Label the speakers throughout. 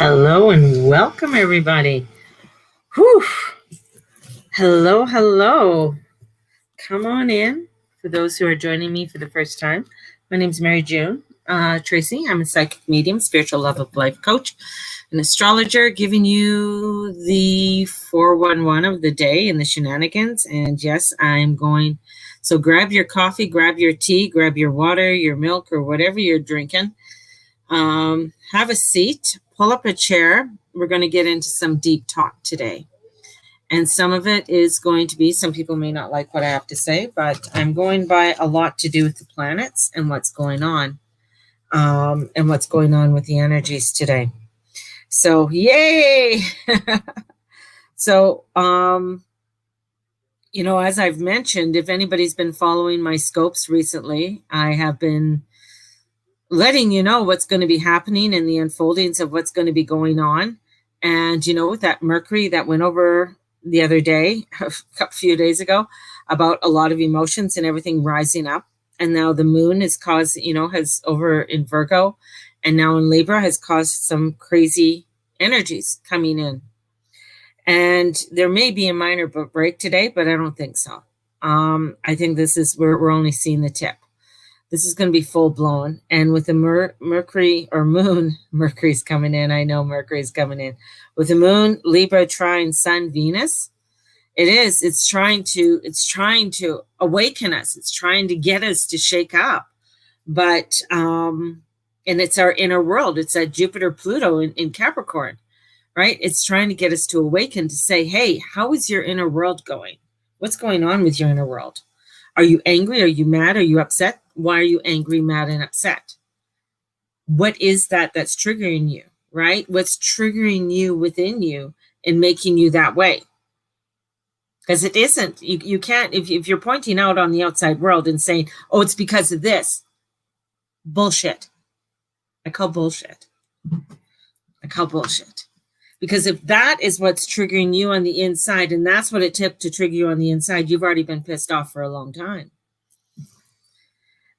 Speaker 1: Hello and welcome, everybody. Whew. Hello, hello. Come on in. For those who are joining me for the first time, my name is Mary June Tracy. I'm a psychic medium, spiritual love of life coach, an astrologer, giving you the 411 of the day and the shenanigans. And yes, I'm going. So grab your coffee, grab your tea, grab your water, your milk, or whatever you're drinking. Have a seat, pull up a chair. We're going to get into some deep talk today. And some of it is going to be, some people may not like what I have to say, but I'm going by a lot to do with the planets and what's going on with the energies today. So, yay! So, as I've mentioned, if anybody's been following my scopes recently, I have been letting you know what's going to be happening and the unfoldings of what's going to be going on. And, with that Mercury that went over the other day, a few days ago, about a lot of emotions and everything rising up. And now the moon has over in Virgo and now in Libra has caused some crazy energies coming in. And there may be a minor break today, but I don't think so. I think this is where we're only seeing the tip. This is going to be full blown. And with the Mercury or moon, Mercury's coming in. I know Mercury's coming in. With the moon, Libra, trine, Sun, Venus, it's trying to awaken us. It's trying to get us to shake up. But, and it's our inner world. It's that Jupiter, Pluto in Capricorn, right? It's trying to get us to awaken, to say, hey, how is your inner world going? What's going on with your inner world? Are you angry? Are you mad? Are you upset? Why are you angry, mad, and upset? What is that's triggering you, right? What's triggering you within you and making you that way? Because it isn't. You can't, if you're pointing out on the outside world and saying, oh, it's because of this. Bullshit. I call bullshit. Because if that is what's triggering you on the inside, and that's what it took to trigger you on the inside, you've already been pissed off for a long time.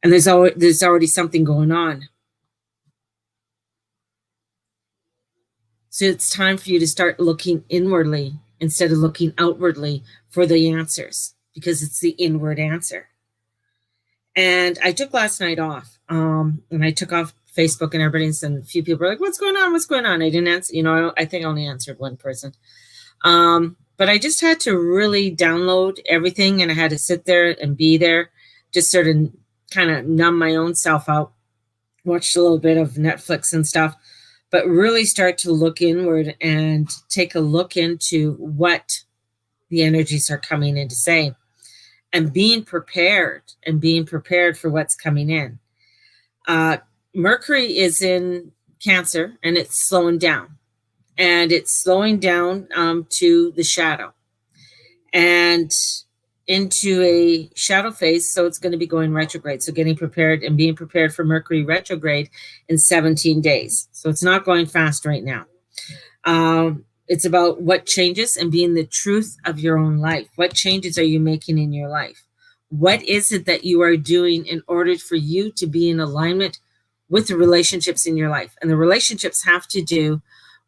Speaker 1: And there's already something going on. So it's time for you to start looking inwardly instead of looking outwardly for the answers, because it's the inward answer. And I took last night off, and I took off Facebook and everybody, and a few people were like, what's going on? What's going on? I didn't answer, I think I only answered one person. But I just had to really download everything, and I had to sit there and be there, just sort of kind of numb my own self out, watched a little bit of Netflix and stuff, but really start to look inward and take a look into what the energies are coming in to say, and being prepared for what's coming in. Mercury is in Cancer, and it's slowing down. And it's slowing down to the shadow and into a shadow phase. So it's going to be going retrograde. So getting prepared and being prepared for Mercury retrograde in 17 days. So it's not going fast right now. It's about what changes and being the truth of your own life. What changes are you making in your life? What is it that you are doing in order for you to be in alignment with the relationships in your life? And the relationships have to do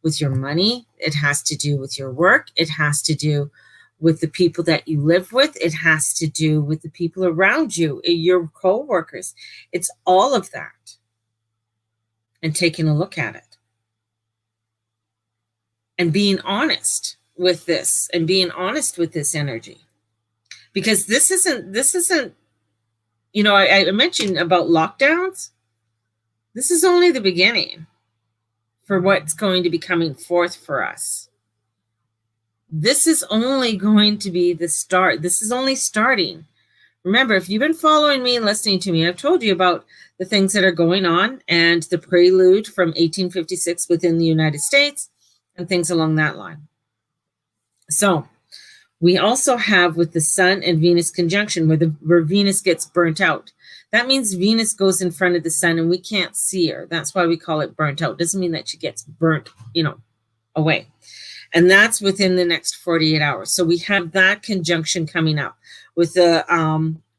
Speaker 1: with your money. It has to do with your work. It has to do with the people that you live with. It has to do with the people around you, your co-workers. It's all of that. And taking a look at it. And being honest with this, and being honest with this energy. Because this isn't, I mentioned about lockdowns. This is only the beginning for what's going to be coming forth for us. This is only going to be the start. This is only starting. Remember, if you've been following me and listening to me, I've told you about the things that are going on and the prelude from 1856 within the United States and things along that line. So we also have with the Sun and Venus conjunction where Venus gets burnt out. That means Venus goes in front of the Sun and we can't see her. That's why we call it burnt out. Doesn't mean that she gets burnt, away. And that's within the next 48 hours. So we have that conjunction coming up with the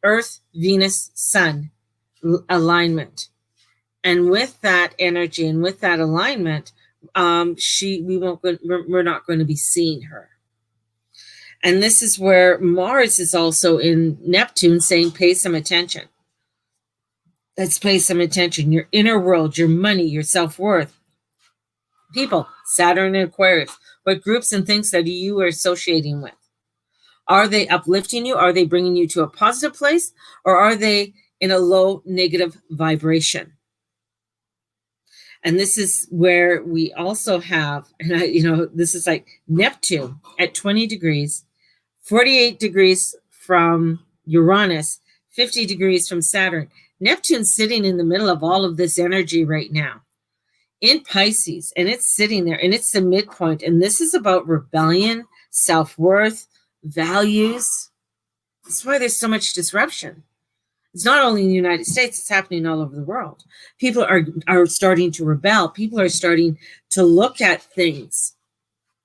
Speaker 1: Earth, Venus, Sun alignment. And with that energy and with that alignment, we're not going to be seeing her. And this is where Mars is also in Neptune, saying pay some attention. Let's pay some attention. Your inner world, your money, your self-worth. People, Saturn and Aquarius, what groups and things that you are associating with? Are they uplifting you? Are they bringing you to a positive place? Or are they in a low negative vibration? And this is where we also have, and this is like Neptune at 20 degrees, 48 degrees from Uranus, 50 degrees from Saturn. Neptune's sitting in the middle of all of this energy right now in Pisces, and it's sitting there, and it's the midpoint. And this is about rebellion, self-worth, values. That's why there's so much disruption. It's not only in the United States, it's happening all over the world. People are starting to rebel. People are starting to look at things.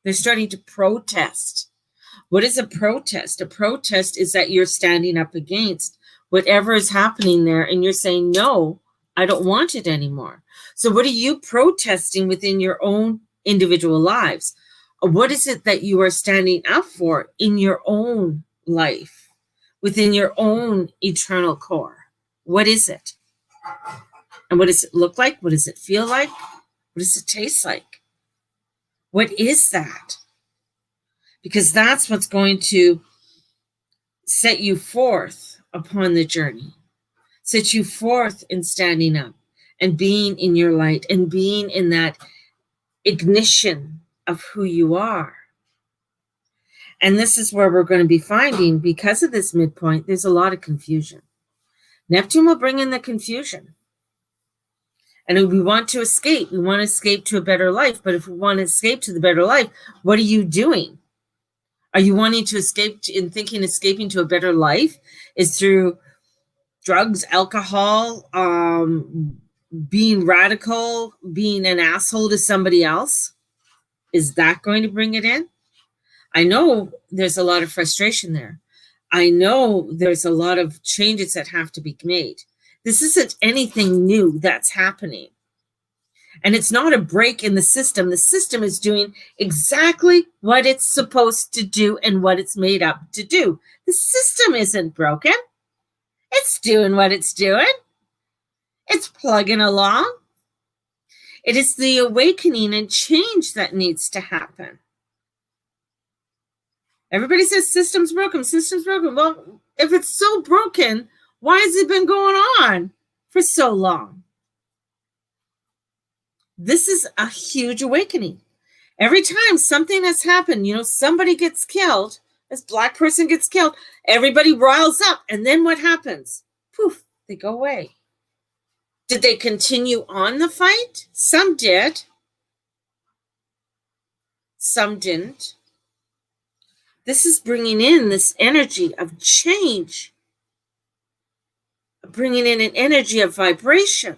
Speaker 1: They're starting to protest. What is a protest? A protest is that you're standing up against whatever is happening there, and you're saying, no, I don't want it anymore. So what are you protesting within your own individual lives? What is it that you are standing up for in your own life, within your own eternal core? What is it? And what does it look like? What does it feel like? What does it taste like? What is that? Because that's what's going to set you forth upon the journey, set you forth in standing up and being in your light and being in that ignition of who you are. And this is where we're going to be finding, because of this midpoint, there's a lot of confusion. Neptune will bring in the confusion. And we want to escape. We want to escape to a better life. But if we want to escape to the better life, what are you doing? Are you wanting to escape and thinking escaping to a better life is through drugs, alcohol, being radical, being an asshole to somebody else? Is that going to bring it in? I know there's a lot of frustration there. I know there's a lot of changes that have to be made. This isn't anything new that's happening. And it's not a break in the system. The system is doing exactly what it's supposed to do and what it's made up to do. The system isn't broken. It's doing what it's doing. It's plugging along. It is the awakening and change that needs to happen. Everybody says system's broken, system's broken. Well, if it's so broken, why has it been going on for so long? This is a huge awakening. Every time something has happened, somebody gets killed, this Black person gets killed, everybody riles up. And then what happens? Poof, they go away. Did they continue on the fight? Some did. Some didn't. This is bringing in this energy of change, bringing in an energy of vibration.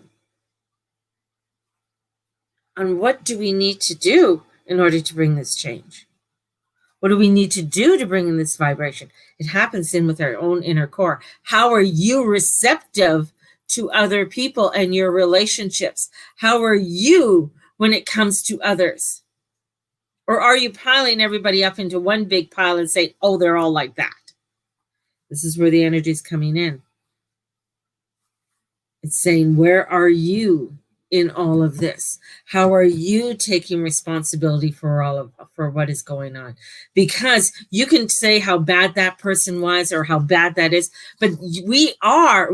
Speaker 1: On what do we need to do in order to bring this change? What do we need to do to bring in this vibration? It happens in with our own inner core. How are you receptive to other people and your relationships? How are you when it comes to others? Or are you piling everybody up into one big pile and saying, oh, they're all like that? This is where the energy is coming in. It's saying, where are you in all of this? How are you taking responsibility for what is going on? Because you can say how bad that person was or how bad that is, but we are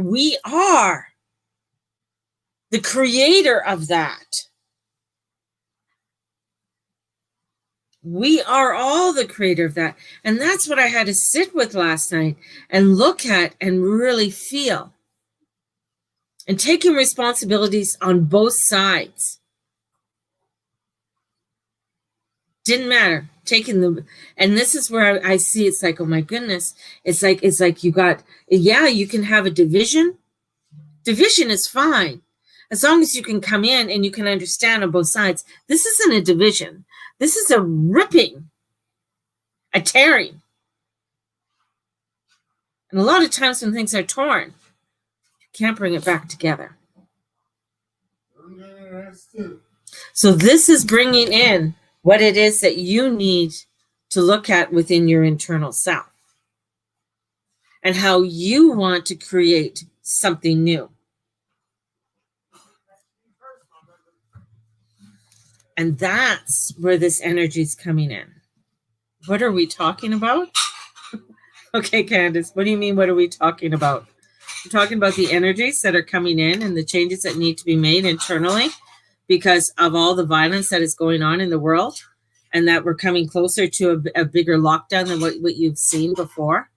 Speaker 1: the creator of that. We are all the creator of that. And that's what I had to sit with last night and look at and really feel. And taking responsibilities on both sides. Didn't matter. And this is where I see it's like, oh my goodness. It's like you can have a division. Division is fine. As long as you can come in and you can understand on both sides. This isn't a division. This is a ripping, a tearing. And a lot of times when things are torn, you can't bring it back together. So this is bringing in what it is that you need to look at within your internal self and how you want to create something new. And that's where this energy is coming in. What are we talking about? Okay, Candace, what do you mean, what are we talking about? We're talking about the energies that are coming in and the changes that need to be made internally because of all the violence that is going on in the world, and that we're coming closer to a bigger lockdown than what you've seen before.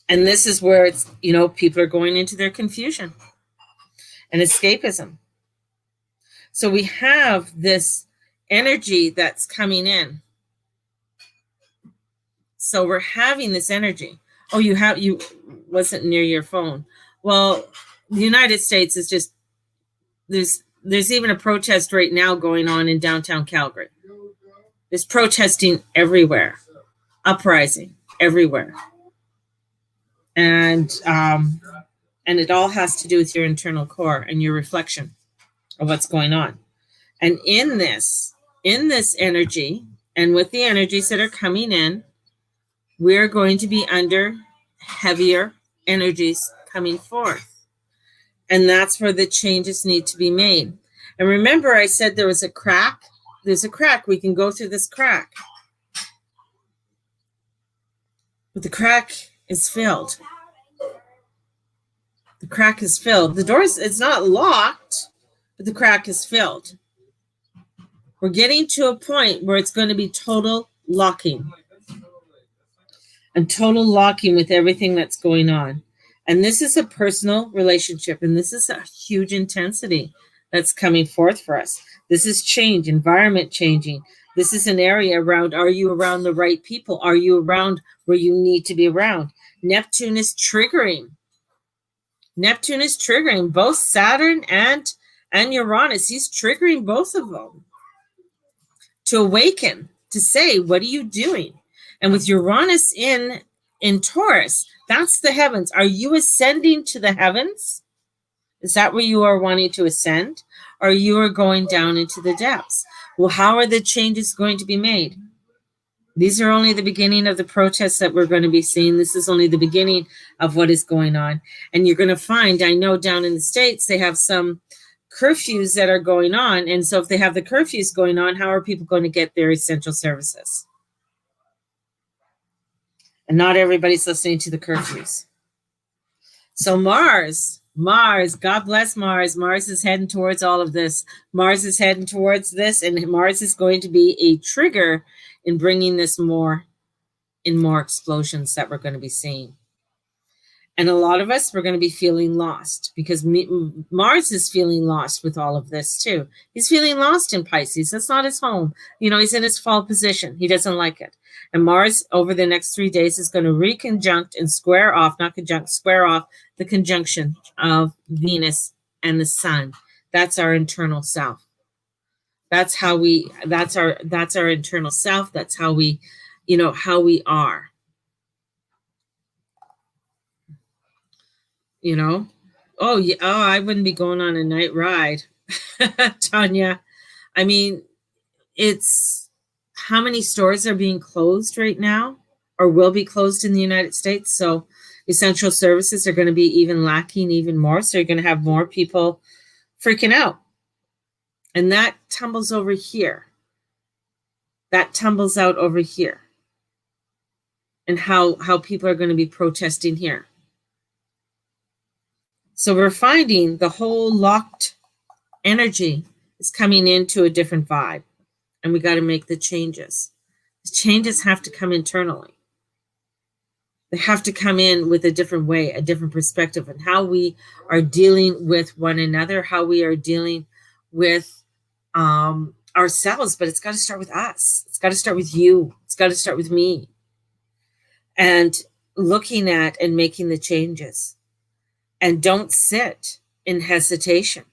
Speaker 1: And this is where it's, people are going into their confusion and escapism. So we have this energy that's coming in. So we're having this energy. Oh, you wasn't near your phone. Well, the United States is just, there's even a protest right now going on in downtown Calgary. There's protesting everywhere, uprising everywhere. And it all has to do with your internal core and your reflection of what's going on. And in this energy, and with the energies that are coming in, we're going to be under heavier energies coming forth. And that's where the changes need to be made. And remember, I said there was a crack. There's a crack. We can go through this crack. But the crack is filled. The crack is filled. The door it's not locked, but the crack is filled. We're getting to a point where it's going to be total locking. And total locking with everything that's going on. And this is a personal relationship, and this is a huge intensity that's coming forth for us. This is change, environment changing. This is an area around, are you around the right people? Are you around where you need to be around? Neptune is triggering. Neptune is triggering both Saturn and Uranus. He's triggering both of them to awaken, to say, what are you doing? And with Uranus in Taurus, that's the heavens. Are you ascending to the heavens? Is that where you are wanting to ascend? Or you are going down into the depths? Well, how are the changes going to be made? These are only the beginning of the protests that we're going to be seeing. This is only the beginning of what is going on. And you're going to find, I know down in the States, they have some curfews that are going on. And so if they have the curfews going on, how are people going to get their essential services? And not everybody's listening to the curfews. So Mars, God bless Mars. Mars is heading towards all of this. Mars is heading towards this, and Mars is going to be a trigger in bringing this more explosions that we're going to be seeing. And a lot of us, we're going to be feeling lost because Mars is feeling lost with all of this too. He's feeling lost in Pisces. That's not his home. He's in his fall position. He doesn't like it. And Mars over the next 3 days is going to reconjunct and square off the conjunction of Venus and the Sun. That's our internal self. That's our internal self. That's how we, how we are. Oh, yeah. Oh, I wouldn't be going on a night ride, Tanya. I mean, it's how many stores are being closed right now or will be closed in the United States. So essential services are going to be even lacking even more. So you're going to have more people freaking out. And that tumbles over here. That tumbles out over here. And how people are going to be protesting here. So we're finding the whole locked energy is coming into a different vibe, and we got to make the changes. The changes have to come internally. They have to come in with a different way, a different perspective on how we are dealing with one another, how we are dealing with ourselves, but it's got to start with us. It's got to start with you. It's got to start with me. And looking at and making the changes. And don't sit in hesitation.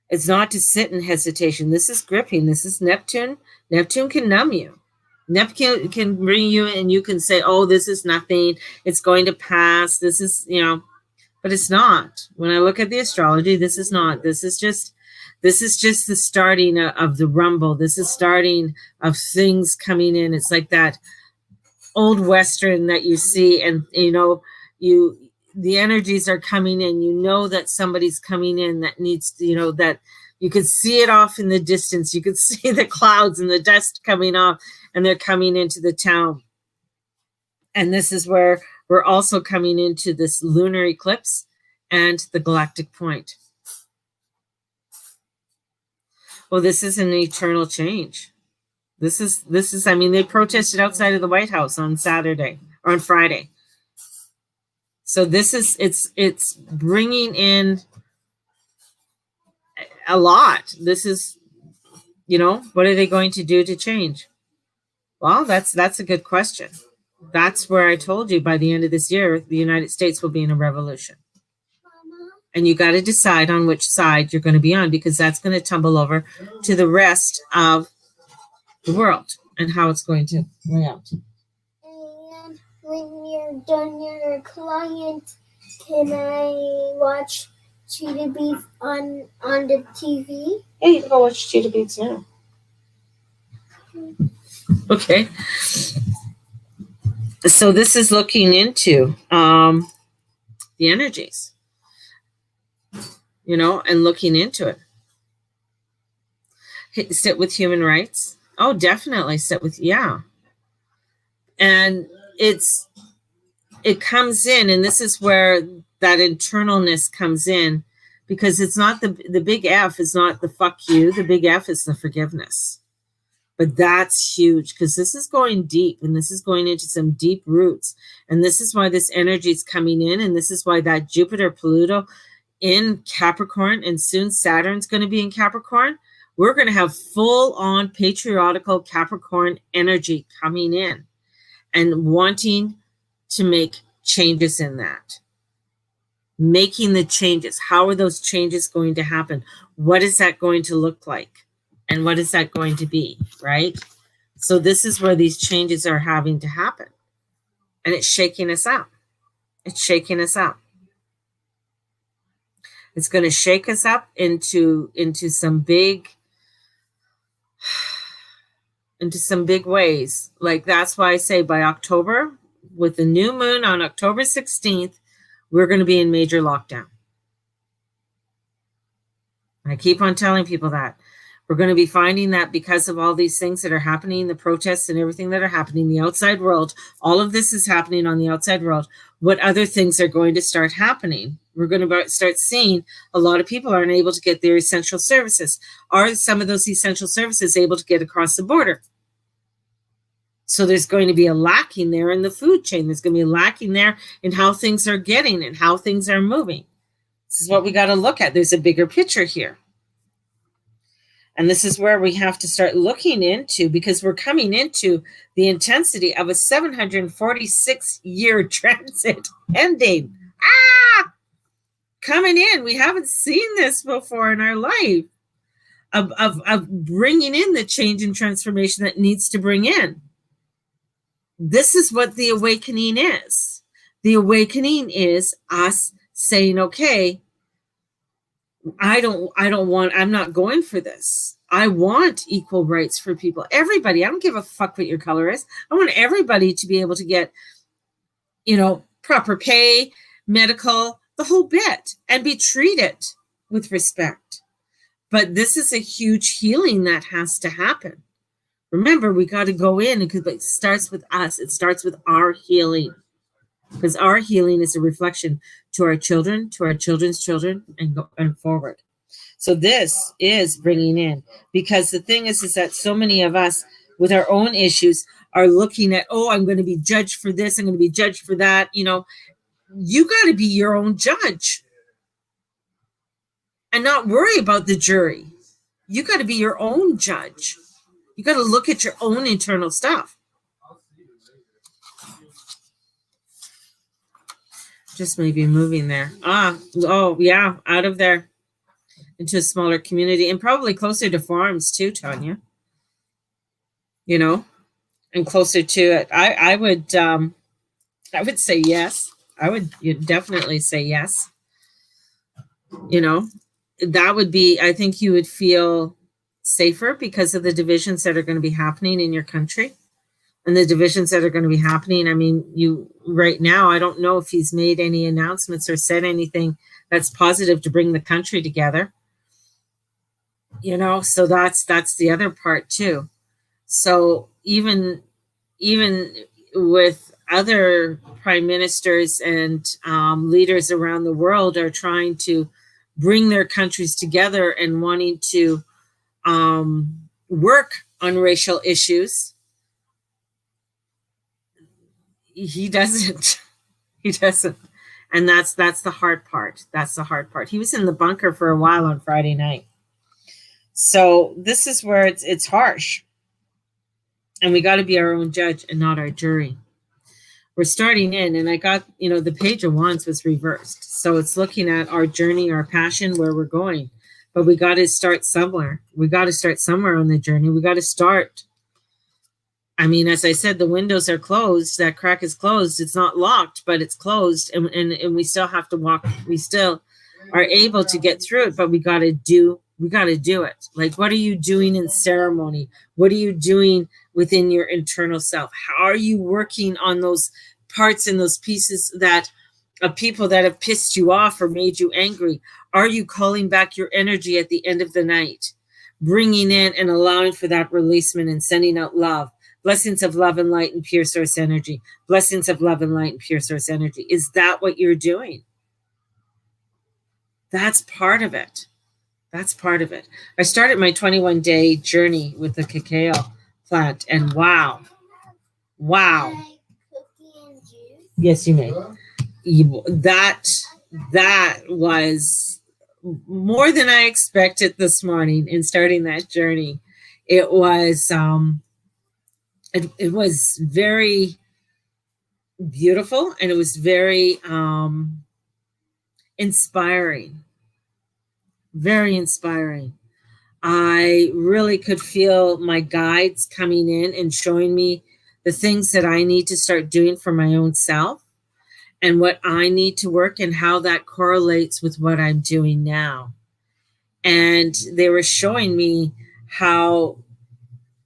Speaker 1: It's not to sit in hesitation. This is gripping. This is Neptune. Neptune can numb you. Neptune can bring you and you can say, oh, this is nothing. It's going to pass. This is, But it's not. When I look at the astrology, this is not. This is just the starting of the rumble. This is starting of things coming in. It's like that old Western that you see, and the energies are coming in. You know that somebody's coming in that needs to, that you could see it off in the distance. You could see the clouds and the dust coming off, and they're coming into the town. And this is where we're also coming into this lunar eclipse and the galactic point. Well, this is an eternal change. This is, I mean, they protested outside of the White House on Saturday or on Friday. So this is, it's bringing in a lot. This is, what are they going to do to change? Well, that's a good question. That's where I told you by the end of this year, the United States will be in a revolution. And you got to decide on which side you're going to be on, because that's going to tumble over to the rest of the world and how it's going to play out.
Speaker 2: And when you're done your client, can I watch Cheetah Beats on the TV?
Speaker 1: Yeah, you can go watch Cheetah Beats now. Okay. So this is looking into the energies, and looking into it. Sit with human rights. Oh, definitely sit with, yeah. And it comes in, and this is where that internalness comes in, because it's not the big F is not the fuck you. The big F is the forgiveness. But that's huge, because this is going deep, and this is going into some deep roots. And this is why this energy is coming in. And this is why that Jupiter, Pluto in Capricorn, and soon Saturn's going to be in Capricorn. We're going to have full on patriarchal Capricorn energy coming in and wanting to make changes in that. Making the changes. How are those changes going to happen? What is that going to look like? And what is that going to be, right? So this is where these changes are having to happen. And it's shaking us up. It's shaking us up. It's going to shake us up into some big ways. Like, that's why I say by October, with the new moon on October 16th, we're going to be in major lockdown. I keep on telling people that. We're going to be finding that because of all these things that are happening, the protests and everything that are happening, the outside world, all of this is happening on the outside world. What other things are going to start happening? We're going to start seeing a lot of people aren't able to get their essential services. Are some of those essential services able to get across the border? So there's going to be a lacking there in the food chain. There's going to be a lacking there in how things are getting and how things are moving. This is what we got to look at. There's a bigger picture here. And this is where we have to start looking into, because we're coming into the intensity of a 746-year transit ending. Coming in. We haven't seen this before in our life of bringing in the change and transformation that needs to bring in. This is what the awakening is. The awakening is us saying, okay, I'm not going for this. I want equal rights for people. Everybody. I don't give a fuck what your color is. I want everybody to be able to get, proper pay, medical, the whole bit, and be treated with respect. But this is a huge healing that has to happen. Remember, we got to go in, because it starts with us. It starts with our healing, because our healing is a reflection to our children, to our children's children, and forward. So this is bringing in, because the thing is that so many of us with our own issues are looking at, I'm going to be judged for this. I'm going to be judged for that. You got to be your own judge and not worry about the jury. You got to be your own judge. You got to look at your own internal stuff. Just maybe moving there. Out of there into a smaller community, and probably closer to farms too, Tanya. And closer to it. I would say yes. you'd definitely say yes. You know, that would be, I think you would feel safer because of the divisions that are going to be happening in your country and the divisions that are going to be happening. I mean, right now, I don't know if he's made any announcements or said anything that's positive to bring the country together. So that's the other part too. So even with other prime ministers and leaders around the world are trying to bring their countries together and wanting to work on racial issues, he doesn't. He doesn't. And that's the hard part. That's the hard part. He was in the bunker for a while on Friday night. So this is where it's harsh. And we got to be our own judge and not our jury. We're starting in, and I got, the Page of Wands was reversed. So it's looking at our journey, our passion, where we're going. But we got to start somewhere. We got to start somewhere on the journey. We got to start. I mean, as I said, the windows are closed. That crack is closed. It's not locked, but it's closed. And we still have to walk. We still are able to get through it, but we got to do it. Like, what are you doing in ceremony? What are you doing within your internal self? How are you working on those parts and those pieces that of people that have pissed you off or made you angry? Are you calling back your energy at the end of the night, bringing in and allowing for that releasement and sending out love? Blessings of love and light and pure source energy. Blessings of love and light and pure source energy. Is that what you're doing? That's part of it. That's part of it. I started my 21-day journey with the cacao plant, and wow. Yes, you may. That was more than I expected this morning in starting that journey. It was it was very beautiful, and it was very inspiring. Very inspiring. I really could feel my guides coming in and showing me the things that I need to start doing for my own self and what I need to work and how that correlates with what I'm doing now. And they were showing me how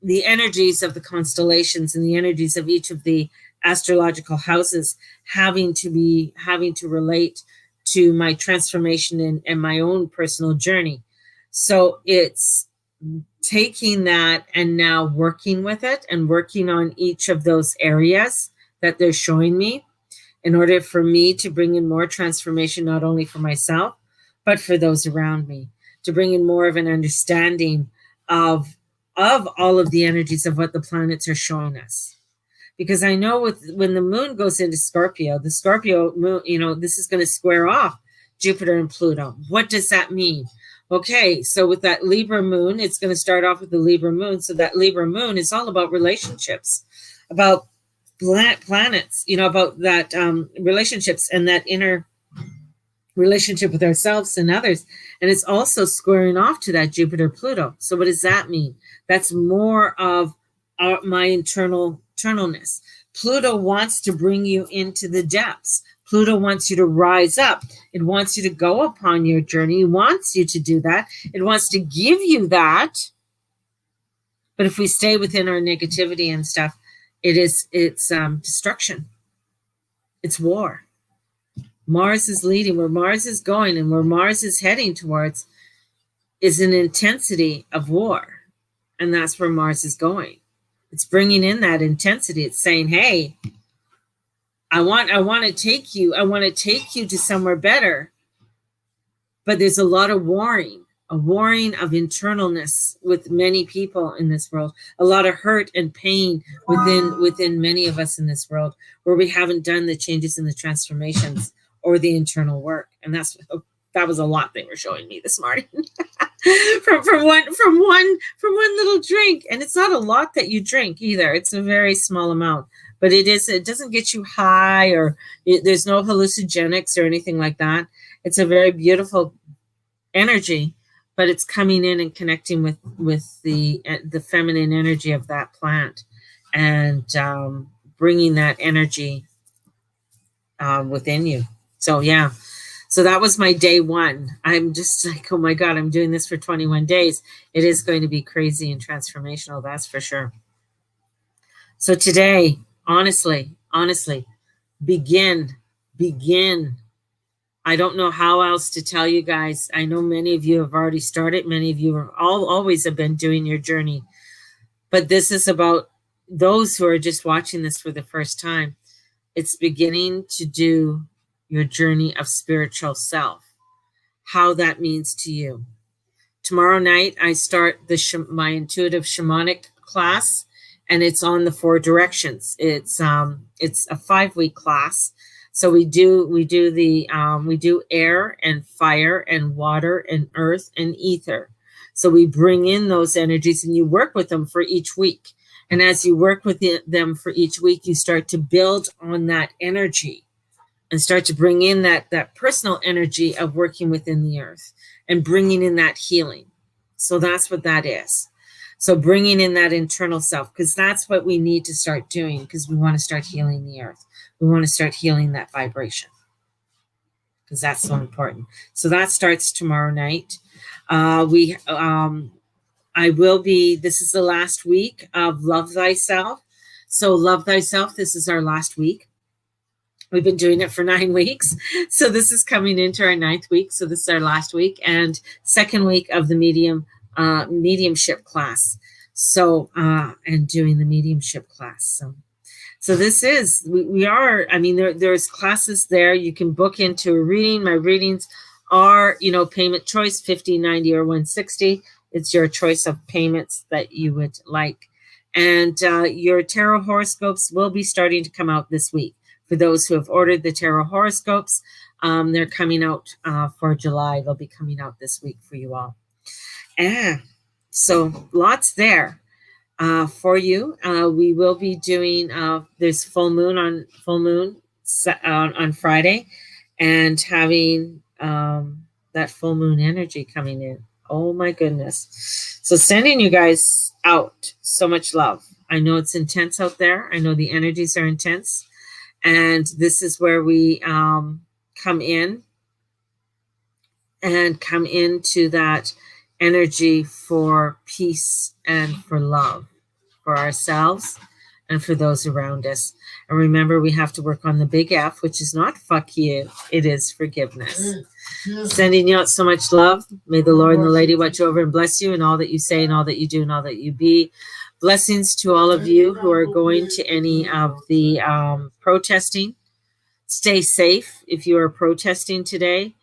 Speaker 1: the energies of the constellations and the energies of each of the astrological houses having to relate to my transformation and my own personal journey. So it's taking that and now working with it and working on each of those areas that they're showing me in order for me to bring in more transformation, not only for myself, but for those around me, to bring in more of an understanding of all of the energies of what the planets are showing us. Because I know when the moon goes into Scorpio, the Scorpio moon, this is going to square off Jupiter and Pluto. What does that mean? Okay, so with that Libra moon, it's going to start off with the Libra moon. So that Libra moon is all about relationships, about planets, about that relationships and that inner relationship with ourselves and others. And it's also squaring off to that Jupiter Pluto. So what does that mean? That's more of my internalness. Pluto wants to bring you into the depths. Pluto wants you to rise up. It wants you to go upon your journey. It wants you to do that. It wants to give you that. But if we stay within our negativity and stuff, it's destruction. It's war. Mars is leading. Where Mars is going and where Mars is heading towards is an intensity of war. And that's where Mars is going. It's bringing in that intensity. It's saying, hey, I want to take you to somewhere better. But there's a lot of warring of internalness with many people in this world, a lot of hurt and pain within many of us in this world, where we haven't done the changes and the transformations or the internal work. And that was a lot they were showing me this morning. from one little drink. And it's not a lot that you drink either. It's a very small amount. But it doesn't get you high, or there's no hallucinogenics or anything like that. It's a very beautiful energy, but it's coming in and connecting with the feminine energy of that plant and bringing that energy within you. So yeah, so that was my day one. I'm just like, oh my God, I'm doing this for 21 days. It is going to be crazy and transformational, that's for sure. So today, honestly, begin. I don't know how else to tell you guys. I know many of you have already started. Many of you are always have been doing your journey. But this is about those who are just watching this for the first time. It's beginning to do your journey of spiritual self, how that means to you. Tomorrow night, I start my intuitive shamanic class, and it's on the 4 directions. It's a 5-week class. So we do air and fire and water and earth and ether. So we bring in those energies and you work with them for each week. And as you work with them for each week, you start to build on that energy and start to bring in that personal energy of working within the earth and bringing in that healing. So that's what that is. So bringing in that internal self, because that's what we need to start doing, because we want to start healing the earth. We want to start healing that vibration, because that's so important. So that starts tomorrow night. This is the last week of Love Thyself. So Love Thyself, this is our last week. We've been doing it for 9 weeks. So this is coming into our 9th week. So this is our last week and 2nd week of the mediumship class. So, and doing the mediumship class. So this is, there's classes there. You can book into a reading. My readings are, payment choice, $50, $90, or $160. It's your choice of payments that you would like. And your tarot horoscopes will be starting to come out this week. For those who have ordered the tarot horoscopes, they're coming out for July. They'll be coming out this week for you all. So lots there for you. We will be doing, there's full moon on Friday, and having that full moon energy coming in. Oh my goodness. So sending you guys out so much love. I know it's intense out there. I know the energies are intense. And this is where we come in and come into that energy for peace and for love for ourselves and for those around us. And remember, we have to work on the big F, which is not fuck you. It is forgiveness. Sending you out so much love. May the Lord and the Lady watch over and bless you in all that you say and all that you do and all that you be. Blessings to all of you who are going to any of the protesting. Stay safe if you are protesting today.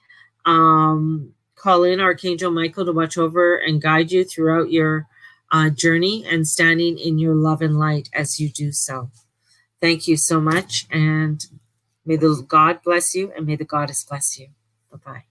Speaker 1: Call in Archangel Michael to watch over and guide you throughout your journey and standing in your love and light as you do so. Thank you so much, and may the God bless you and may the Goddess bless you. Bye-bye.